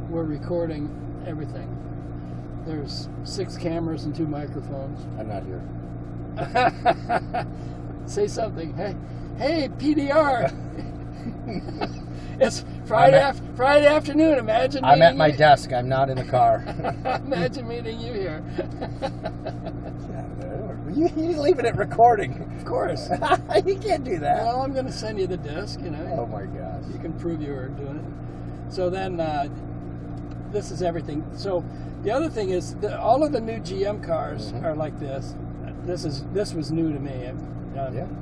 we're recording everything. There's 6 cameras and 2 microphones. I'm not here. Say something. Hey, PDR. It's Friday afternoon. Imagine I'm at meeting my you. desk. I'm not in the car. Imagine meeting you here. You're leaving it recording. Of course. You can't do that. Well, I'm going to send you the disc, you know. Oh my gosh. You can prove you were doing it. So then, this is everything. So the other thing is, all of the new GM cars are like this. This was new to me.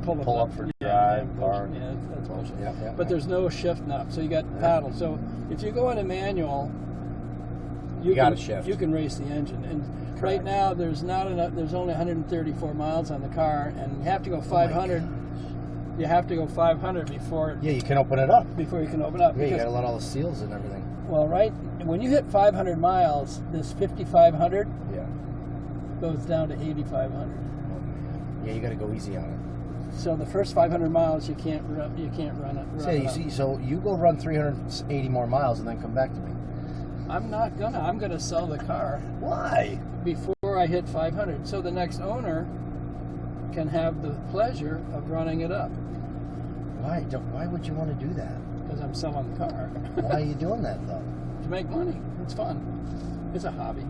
Pull up for drive, park. Yeah, that's bullshit. Yeah, But there's no shift knob, so you got paddle. So if you go into manual, you gotta shift. You can race the engine. And right now, there's not enough. There's only 134 miles on the car, and you have to go 500. You have to go 500 before. Yeah, you can open it up. Before you can open up. Yeah, you gotta let all the seals and everything. Well, right when you hit 500 miles, this 5500 goes down to 8500. Yeah, you gotta go easy on it. So the first 500 miles you can't run it. So you go run 380 more miles and then come back to me. I'm not gonna. I'm gonna sell the car. Why? Before I hit 500, so the next owner can have the pleasure of running it up. Why? Why would you want to do that? Because I'm selling the car. Why are you doing that though? To make money. It's fun. It's a hobby.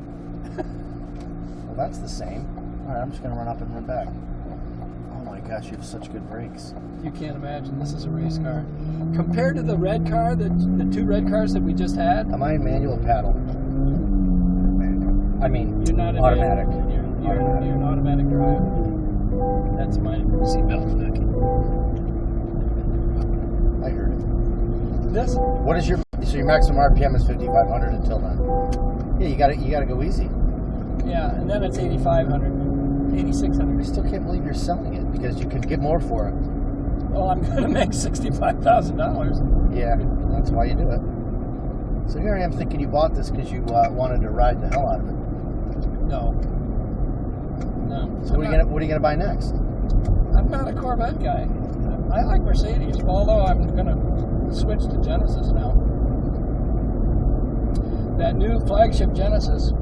Well, that's the same. All right, I'm just gonna run up and run back. Oh my gosh, you have such good brakes. You can't imagine. This is a race car. Compared to the red car, the 2 red cars that we just had. Am I in manual paddle? I mean, you're not automatic. You're an automatic drive. That's my seatbelt. I heard it. This. What is your maximum RPM is 5,500 until then? Yeah, you gotta go easy. Yeah, and then it's 8,500, 8,600. I still can't believe you're selling it because you could get more for it. Well, I'm gonna make $65,000. Yeah, that's why you do it. So here I am thinking you bought this because you wanted to ride the hell out of it. No. So what are you gonna buy next? I'm not a Corvette guy. I like Mercedes, although I'm gonna switch to Genesis now. That new flagship Genesis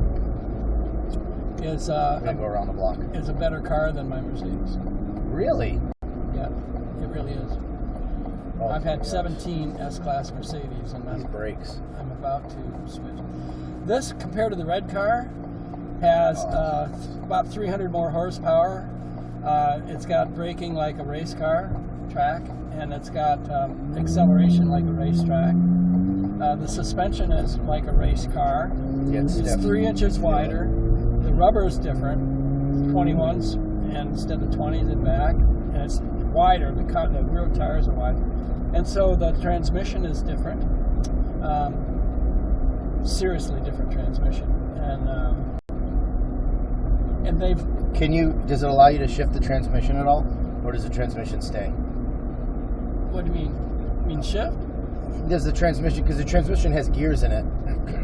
is gonna go around the block. Is a better car than my Mercedes. Really? Yeah, it really is. Oh, I've had 17 S-Class Mercedes, and these brakes. I'm about to switch. This, compared to the red car, has about 300 more horsepower. It's got braking like a race car track, and it's got acceleration like a racetrack. The suspension is like a race car. Yeah, it's 3 inches wider. The rubber is different, 21s and instead of 20s in back, and it's wider. The rear tires are wider, and so the transmission is different. Seriously different transmission, and they've. Does it allow you to shift the transmission at all, or does the transmission stay? What do you mean? You mean shift? Does the transmission, because the transmission has gears in it.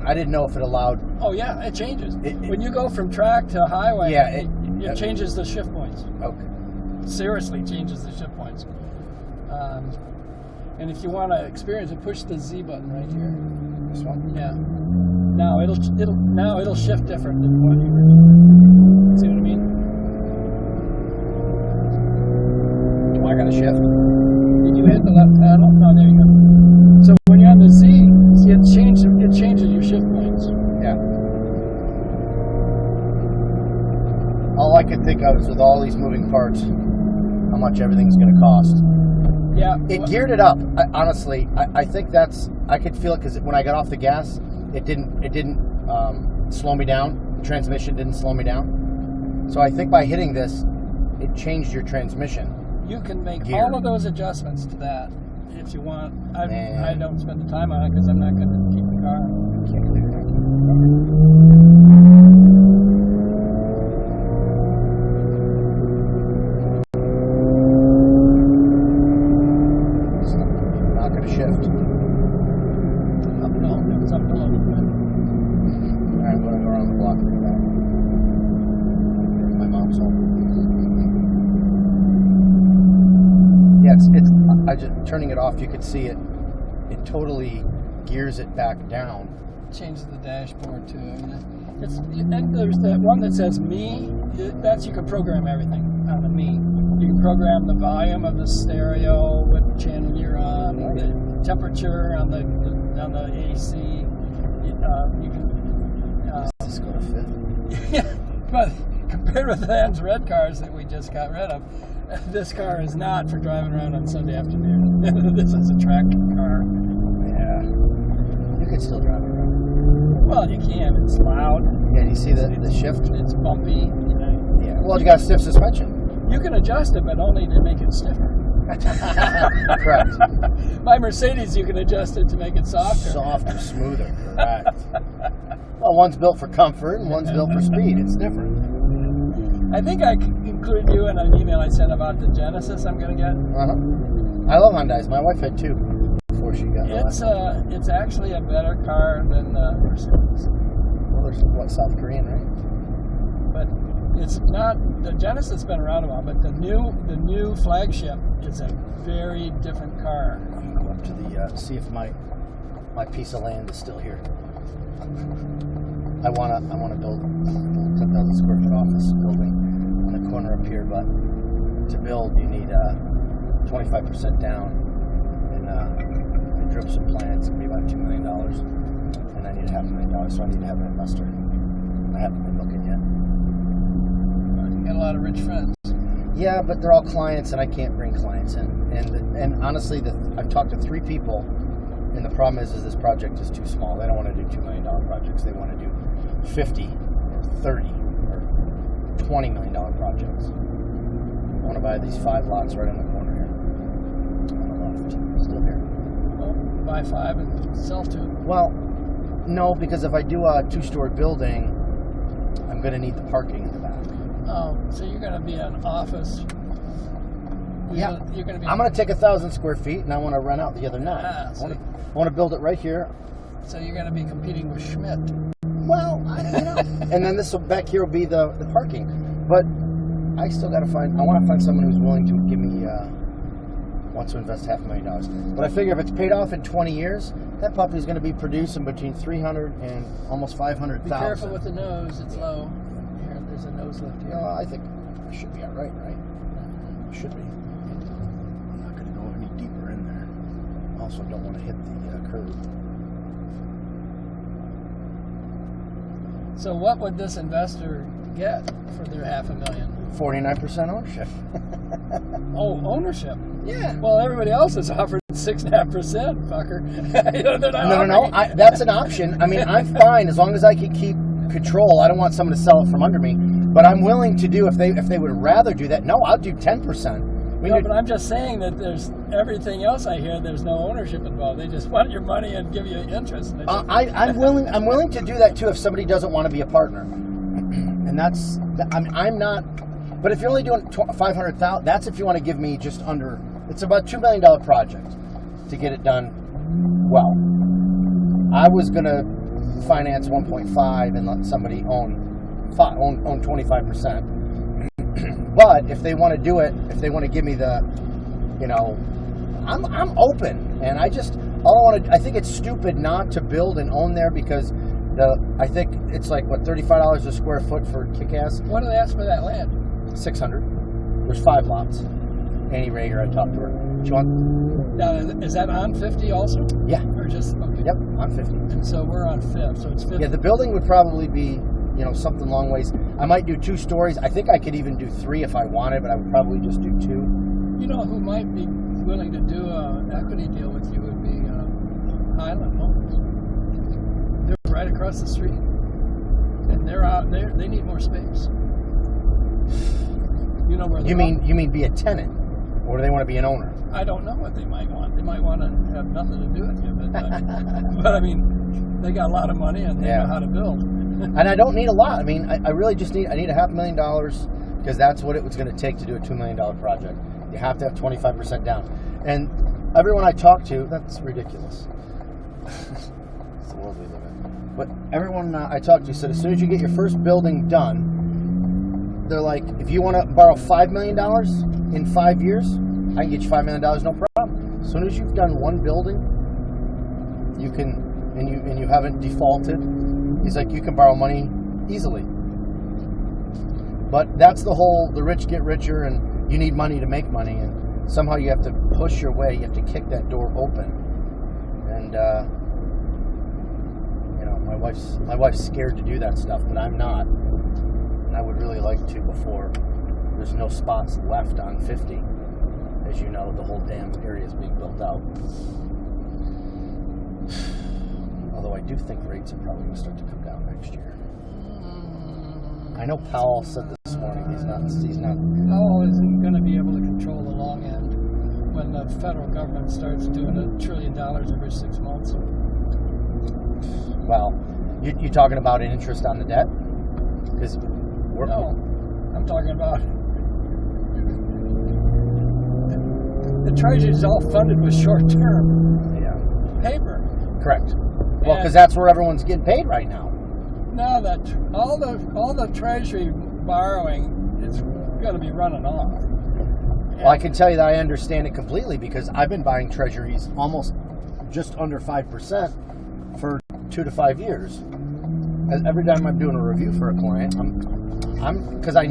I didn't know if it allowed. Oh yeah, it changes. When you go from track to highway, it changes the shift points. Okay. Seriously changes the shift points. And if you want to experience it, push the Z button right here. This one? Yeah. Now it'll shift different than what you were doing. See what I mean? Am I gonna shift? Did you hit the left paddle? No, there you go. So when you're on the Z, see it changes your shift points. Yeah. All I could think of is with all these moving parts, how much everything's going to cost. Yeah. It geared it up. Honestly, I think I could feel it because when I got off the gas, it didn't slow me down. The transmission didn't slow me down. So I think by hitting this, it changed your transmission. You can make all of those adjustments to that if you want. I don't spend the time on it because I'm not going to keep the car. Can't believe it. It's not going to shift. No, it's up a little bit. Alright, I'm going to go around the block and come back. My mom's home. Yeah, turning it off, you could see it totally gears it back down change the dashboard too. And there's that one that says me. That's you can program everything on the me. You can program the volume of the stereo, what channel you're on, the temperature on the AC. You can. Let's go to fifth. Yeah, but compared with Dan's red cars that we just got rid of, this car is not for driving around on Sunday afternoon. This is a track car. Yeah. You could still drive it around. Well, you can. It's loud. Yeah, do you see the shift? It's bumpy. Yeah. Well, you got a stiff suspension. You can adjust it, but only to make it stiffer. Correct. My Mercedes, you can adjust it to make it softer. Softer, smoother. Correct. Well, one's built for comfort and one's built for speed. It's different. I think I included you in an email I sent about the Genesis I'm going to get. Uh-huh. I love Hyundais. My wife had two before she got one. It's actually a better car than the Mercedes. Well, there's what, South Korean, right? But it's not. The Genesis has been around a while, but the new flagship is a very different car. I'm gonna go up to the see if my piece of land is still here. I wanna build 10,000 square foot office building on the corner up here, but to build you need 25% down, and I drove some plans. It's gonna be about $2 million, and I need $500,000, so I need to have an investor. I haven't been looking yet. You got a lot of rich friends. Yeah, but they're all clients, and I can't bring clients in. And honestly, I've talked to 3 people, and the problem is this project is too small. They don't want to do $2 million projects. They want to do 50 or 30 or $20 million projects. I want to buy these 5 lots right on the corner here. I don't know if it's still here. Well, buy 5 and sell 2. Well, no, because if I do a 2-story building, I'm going to need the parking in the back. Oh, so you're going to be an office. Yeah. You're going to be. I'm going to take 1,000 square feet, and I want to rent out the other 9. Ah, I want to build it right here. So you're going to be competing with Schmidt. Well, I don't know. And then this back here will be the parking. But I still got to I want to find someone who's willing to give me, wants to invest $500,000. But I figure if it's paid off in 20 years, that puppy is going to be producing between 300 and almost 500,000. Be careful with the nose; it's low. Here, there's a nose lift here. No, I think I should be all right, right? Should be. I'm not going to go any deeper in there. I also don't want to hit the curb. So, what would this investor get for their $500,000? 49% ownership. Oh, ownership. Yeah. Well, everybody else is offered 6.5%, fucker. You know, they're not No. offering- That's an option. I mean, I'm fine as long as I can keep control. I don't want someone to sell it from under me. But I'm willing to do, if they would rather do that, no, I'll do 10%. No, but I'm just saying that there's everything else I hear. There's no ownership involved. They just want your money and give you interest. And I'm willing to do that too if somebody doesn't want to be a partner. And that's, I'm not. But if you're only doing $500,000, that's if you want to give me just under. It's about $2 million project to get it done well. I was gonna finance 1.5 and let somebody own 25%. But if they want to do it, if they want to give me the, I'm open, and I think it's stupid not to build and own there because I think it's like what $35 a square foot for Kick-Ass. what do they ask for that land? 600. There's 5 lots. Annie Rager, I talked to her. Do you want? Now, is that on 50 also? Yeah. Or just okay? Yep, on 50. And so we're on 5th, so it's 50. Yeah, the building would probably be, something long ways. I might do 2 stories. I think I could even do 3 if I wanted, but I would probably just do 2. You know who might be willing to do an equity deal with you would be Highland Homes. They're right across the street, and they're out there. They need more space. You know where? You mean be a tenant, or do they want to be an owner? I don't know what they might want. They might want to have nothing to do with you, but I mean, they got a lot of money and they know how to build. And I don't need a lot. I mean, I really just need $500,000 because that's what it was going to take to do a $2 million project. You have to have 25% down. And everyone I talk to, that's ridiculous. It's the world we live in. But everyone I talked to said as soon as you get your first building done, they're like, if you want to borrow $5 million in 5 years, I can get you $5 million, no problem. As soon as you've done one building, you can and you haven't defaulted, he's like, you can borrow money easily. But that's the rich get richer, and you need money to make money, and somehow you have to push your way. You have to kick that door open. And my wife's scared to do that stuff, but I'm not. And I would really like to before there's no spots left on 50. As you know, the whole damn area is being built out. Although I do think rates are probably going to start to come down next year. I know Powell said this morning he's not. Powell isn't going to be able to control the long end when the federal government starts doing $1 trillion every 6 months. Well, you talking about an interest on the debt? Because no, I'm talking about the Treasury is all funded with short-term paper. Correct. Well, because that's where everyone's getting paid right now. No, that all the Treasury borrowing is going to be running off. Well, I can tell you that I understand it completely because I've been buying Treasuries almost just under 5% for 2 to 5 years. Every time I'm doing a review for a client, because I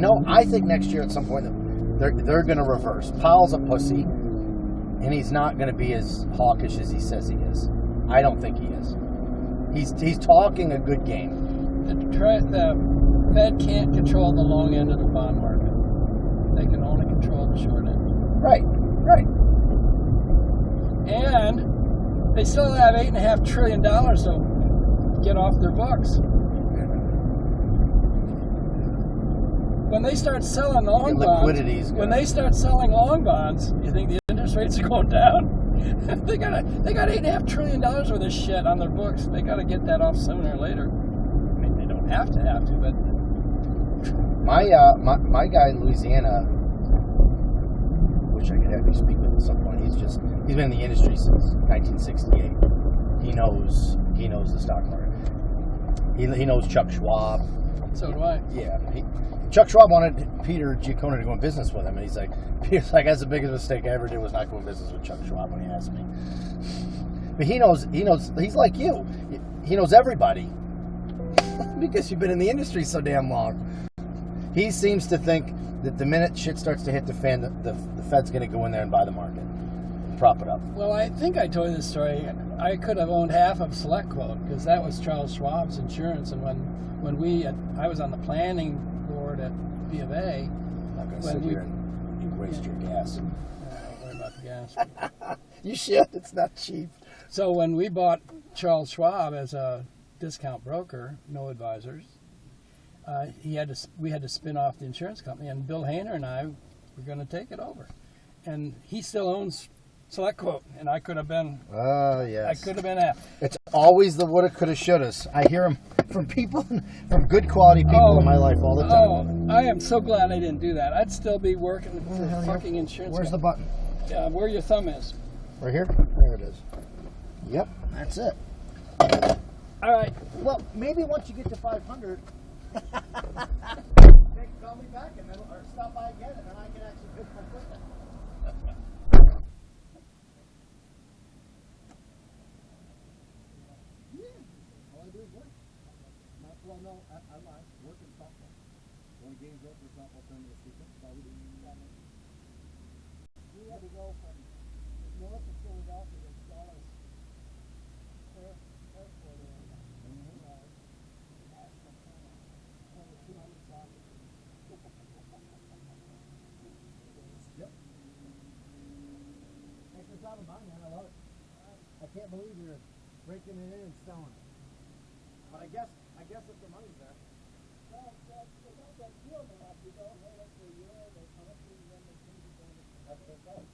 think next year at some point they're going to reverse. Powell's a pussy, and he's not going to be as hawkish as he says he is. I don't think he is. He's talking a good game. The Fed can't control the long end of the bond market. They can only control the short end. Right. And they still have $8.5 trillion to get off their books. When they start selling long bonds, you think the interest rates are going down? they got $8.5 trillion worth of shit on their books. They got to get that off sooner or later. I mean, they don't have to, but my guy in Louisiana, wish I could have you speak with at some point. He's been in the industry since 1968. He knows the stock market. He knows Chuck Schwab. So do I. Yeah. Chuck Schwab wanted Peter Giaccone to go in business with him, and Peter's like, that's the biggest mistake I ever did was not go in business with Chuck Schwab when he asked me. But he knows, he's like you. He knows everybody because you've been in the industry so damn long. He seems to think that the minute shit starts to hit the fan, the Fed's going to go in there and buy the market and prop it up. Well, I think I told you this story. I could have owned half of SelectQuote because that was Charles Schwab's insurance, and when I was on the planning board at B of A. I'm not going to sit here and waste your gas. Don't worry about the gas. You should. It's not cheap. So when we bought Charles Schwab as a discount broker, no advisors, we had to spin off the insurance company, and Bill Hayner and I were going to take it over. And he still owns SelectQuote, and I could have been. Yes. I could have been half. It's always the woulda, coulda, shouldas. I hear them from people, from good quality people in my life all the time. I am so glad I didn't do that. I'd still be working for fucking insurance. Where's the button? Where your thumb is. Right here? There it is. Yep, that's it. All right. Well, maybe once you get to 500, call me back or stop by again, and then I can actually pick my equipment. All I do is work. Well, no, I lied. Work in softball. When games up for softball tournament this weekend, that's all we do. We had to go from north of Philadelphia to Dallas Airport area. National Center. Over 200 soccer teams. Yep. That's the job of mine, man. I love it. I can't believe you're breaking it in and selling it. But I guess if the money's there. Well, they got that deal now. You go, hey, that's a year, they come up to you, and then they change it. That's what it does.